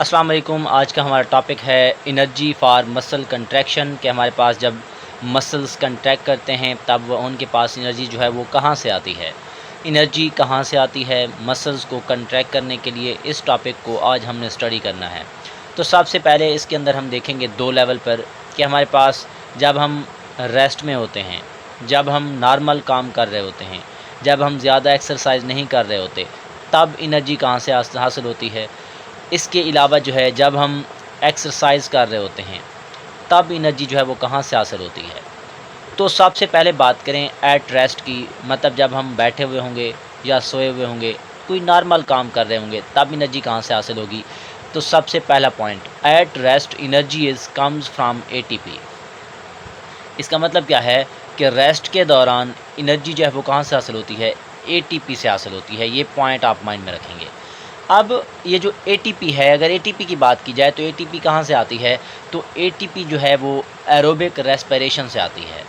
अस्सलाम वालेकुम। आज का हमारा टॉपिक है एनर्जी फॉर मसल कंट्रैक्शन कि हमारे पास जब मसल्स कंट्रैक्ट करते हैं तब उनके पास एनर्जी जो है वो कहाँ से आती है, एनर्जी कहाँ से आती है मसल्स को कंट्रैक्ट करने के लिए। इस टॉपिक को आज हमने स्टडी करना है। तो सबसे पहले इसके अंदर हम देखेंगे दो लेवल पर कि हमारे पास जब हम रेस्ट में होते हैं, जब हम नॉर्मल काम कर रहे होते हैं, जब हम ज़्यादा एक्सरसाइज नहीं कर रहे होते, तब एनर्जी कहाँ से हासिल होती है। इसके अलावा जो है जब हम एक्सरसाइज कर रहे होते हैं तब एनर्जी जो है वो कहाँ से हासिल होती है। तो सबसे पहले बात करें एट रेस्ट की, मतलब जब हम बैठे हुए होंगे या सोए हुए होंगे, कोई नॉर्मल काम कर रहे होंगे, तब एनर्जी कहाँ से हासिल होगी। तो सबसे पहला point, at rest energy is comes from ATP. इसका मतलब क्या है कि रेस्ट के दौरान एनर्जी जो है वो कहाँ से हासिल होती है, एटीपी से हासिल होती है। ये पॉइंट आप माइंड में रखेंगे। अब ये जो एटीपी है, अगर एटीपी की बात की जाए तो एटीपी कहाँ से आती है, तो एटीपी जो है वो एरोबिक रेस्पिरेशन से आती है।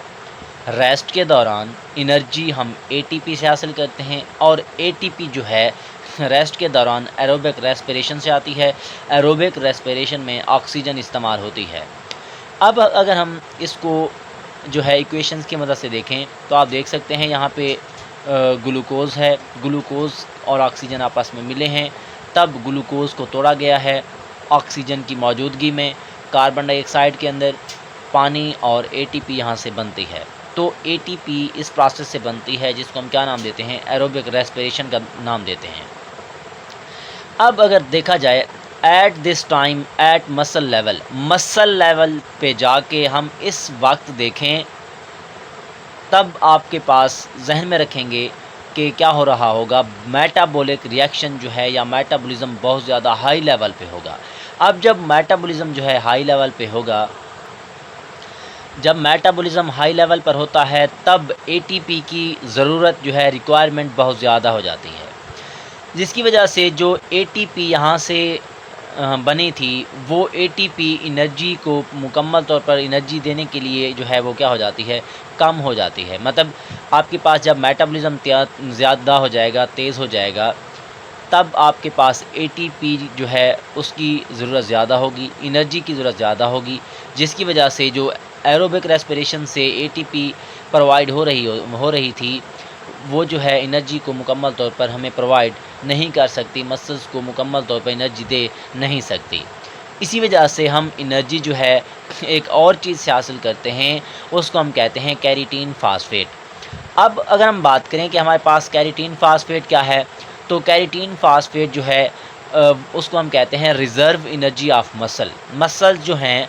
रेस्ट के दौरान एनर्जी हम एटीपी से हासिल करते हैं और एटीपी जो है रेस्ट के दौरान एरोबिक रेस्पिरेशन से आती है। एरोबिक रेस्पिरेशन में ऑक्सीजन इस्तेमाल होती है। अब अगर हम इसको जो है इक्वेशंस की मदद से देखें तो आप देख सकते हैं यहाँ पे ग्लूकोज़ है, ग्लूकोज़ और ऑक्सीजन आपस में मिले हैं, तब ग्लूकोज़ को तोड़ा गया है ऑक्सीजन की मौजूदगी में। कार्बन डाइऑक्साइड के अंदर पानी और एटीपी यहाँ से बनती है। तो एटीपी इस प्रोसेस से बनती है जिसको हम क्या नाम देते हैं, एरोबिक रेस्पिरेशन का नाम देते हैं। अब अगर देखा जाए at this time at muscle level पे जाके हम इस वक्त देखें, तब आपके पास जहन में रखेंगे कि क्या हो रहा होगा। मेटाबॉलिक रिएक्शन जो है या मेटाबॉलिज्म बहुत ज़्यादा हाई लेवल पे होगा। अब जब मेटाबॉलिज्म जो है हाई लेवल पे होगा, जब मेटाबॉलिज्म हाई लेवल पर होता है तब एटीपी की ज़रूरत जो है, रिक्वायरमेंट बहुत ज़्यादा हो जाती है, जिसकी वजह से जो एटीपी यहाँ से बनी थी वो एटीपी एनर्जी को मुकम्मल तौर पर एनर्जी देने के लिए जो है वो क्या हो जाती है, कम हो जाती है। मतलब आपके पास जब मेटाबॉलिज्म ज़्यादा हो जाएगा, तेज़ हो जाएगा, तब आपके पास एटीपी जो है उसकी ज़रूरत ज़्यादा होगी, एनर्जी की ज़रूरत ज़्यादा होगी, जिसकी वजह से जो एरोबिक रेस्पिरेशन से एटीपी प्रोवाइड हो रही थी वो जो है एनर्जी को मुकम्मल तौर पर हमें प्रोवाइड नहीं कर सकती, मसल्स को मुकम्मल तौर पर एनर्जी दे नहीं सकती। इसी वजह से हम एनर्जी जो है एक और चीज़ से हासिल करते हैं, उसको हम कहते हैं कैरेटीन फास्फेट। अब अगर हम बात करें कि हमारे पास कैरेटीन फास्फेट क्या है, तो कैरेटीन फास्फेट जो है उसको हम कहते हैं रिज़र्व एनर्जी ऑफ मसल जो हैं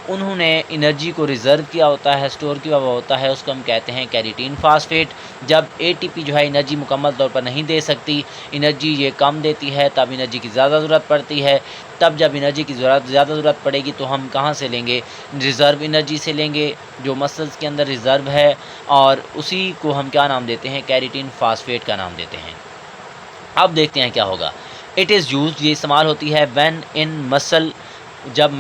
उन्होंने एनर्जी को रिज़र्व किया होता है, स्टोर किया हुआ होता है, उसको हम कहते हैं कैरेटीन फास्फेट। जब एटीपी जो है एनर्जी मुकम्मल तौर पर नहीं दे सकती, एनर्जी ये कम देती है, तब एनर्जी की ज़्यादा ज़रूरत पड़ती है। तब जब एनर्जी की ज़्यादा ज़रूरत पड़ेगी तो हम कहाँ से लेंगे, रिज़र्व एनर्जी से लेंगे जो मसल्स के अंदर रिज़र्व है, और उसी को हम क्या नाम देते हैं, कैरेटीन फास्फेट का नाम देते हैं। अब देखते हैं क्या होगा। इट इज़ यूज्ड, ये इस्तेमाल होती है व्हेन इन मसल, जब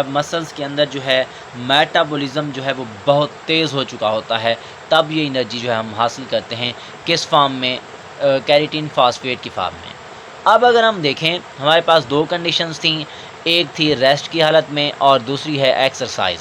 मसल्स के अंदर जो है मेटाबॉलिज्म जो है वो बहुत तेज़ हो चुका होता है, तब ये एनर्जी जो है हम हासिल करते हैं किस फॉर्म में, कैरेटीन फास्फेट की फॉर्म में। अब अगर हम देखें हमारे पास दो कंडीशंस थी, एक थी रेस्ट की हालत में और दूसरी है एक्सरसाइज।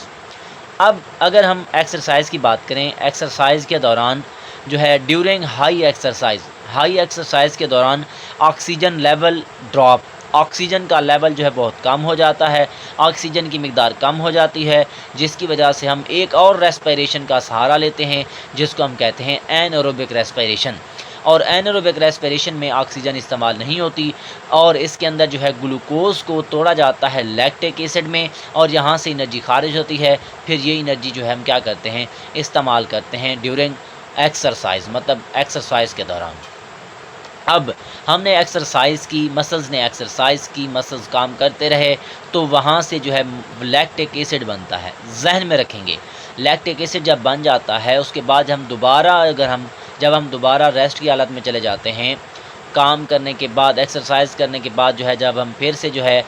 अब अगर हम एक्सरसाइज की बात करें, एक्सरसाइज के दौरान जो है ड्यूरिंग हाई एक्सरसाइज के दौरान ऑक्सीजन लेवल ड्रॉप, ऑक्सीजन का लेवल जो है बहुत कम हो जाता है, ऑक्सीजन की मिकदार कम हो जाती है, जिसकी वजह से हम एक और रेस्पिरेशन का सहारा लेते हैं जिसको हम कहते हैं एनारोबिक रेस्पिरेशन। और एनारोबिक रेस्पिरेशन में ऑक्सीजन इस्तेमाल नहीं होती और इसके अंदर जो है ग्लूकोज़ को तोड़ा जाता है लैक्टिक एसिड में, और यहाँ से एनर्जी खारिज होती है। फिर ये एनर्जी जो है हम क्या करते हैं, इस्तेमाल करते हैं ड्यूरिंग एक्सरसाइज, मतलब एक्सरसाइज के दौरान। अब हमने एक्सरसाइज की, मसल्स ने एक्सरसाइज की, मसल्स काम करते रहे, तो वहाँ से जो है लैक्टिक एसिड बनता है। जहन में रखेंगे, लैक्टिक एसिड जब बन जाता है उसके बाद जब हम दोबारा रेस्ट की हालत में चले जाते हैं, काम करने के बाद, एक्सरसाइज करने के बाद जो है जब हम फिर से जो है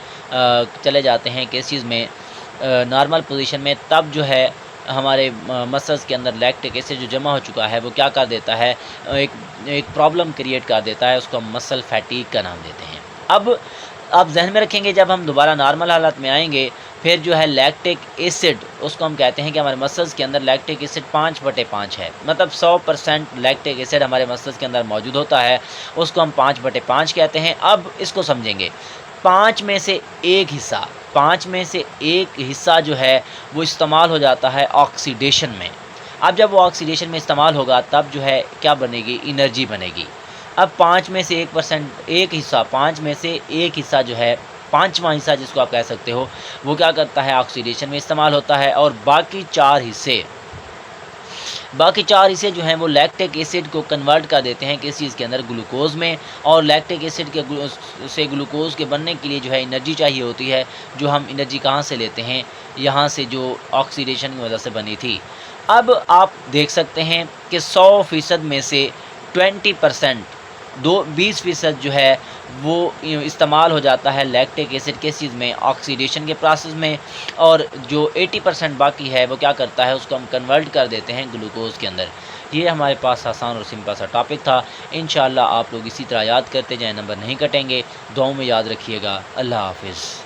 चले जाते हैं किस चीज़ में, नॉर्मल पोजीशन में, तब जो है हमारे मसल्स के अंदर लैक्टिक एसिड जो जमा हो चुका है वो क्या कर देता है, एक प्रॉब्लम क्रिएट कर देता है, उसको हम मसल फैटीग का नाम देते हैं। अब आप जहन में रखेंगे जब हम दोबारा नॉर्मल हालत में आएंगे, फिर जो है लैक्टिक एसिड, उसको हम कहते हैं कि हमारे मसल्स के अंदर लैक्टिक एसिड 5/5 है, मतलब 100% लैक्टिक एसिड हमारे मसल्स के अंदर मौजूद होता है, उसको हम 5/5 कहते हैं। अब इसको समझेंगे, 5 में से एक हिस्सा, 5 में से एक हिस्सा जो है वो इस्तेमाल हो जाता है ऑक्सीडेशन में। अब जब वो ऑक्सीडेशन में इस्तेमाल होगा तब जो है क्या बनेगी, एनर्जी बनेगी। अब 5 में से 1% एक हिस्सा, 5 में से एक हिस्सा जो है, पाँचवां हिस्सा जिसको आप कह सकते हो, वो क्या करता है, ऑक्सीडेशन में इस्तेमाल होता है। और बाकी चार हिस्से जो हैं वो लैक्टिक एसिड को कन्वर्ट कर देते हैं किस चीज़ के अंदर, ग्लूकोज़ में। और लैक्टिक एसिड के से ग्लूकोज़ के बनने के लिए जो है एनर्जी चाहिए होती है, जो हम एनर्जी कहाँ से लेते हैं, यहाँ से जो ऑक्सीडेशन की वजह से बनी थी। अब आप देख सकते हैं कि 100% में से 20%, 20% जो है वो इस्तेमाल हो जाता है लैक्टिक एसिड किस चीज़ में, ऑक्सीडेशन के प्रोसेस में। और जो 80% बाकी है वो क्या करता है, उसको हम कन्वर्ट कर देते हैं ग्लूकोज़ के अंदर। ये हमारे पास आसान और सिंपल सा टॉपिक था। इंशाल्लाह आप लोग इसी तरह याद करते जाएँ, नंबर नहीं कटेंगे। दुआओं में याद रखिएगा। अल्लाह हाफ़िज़।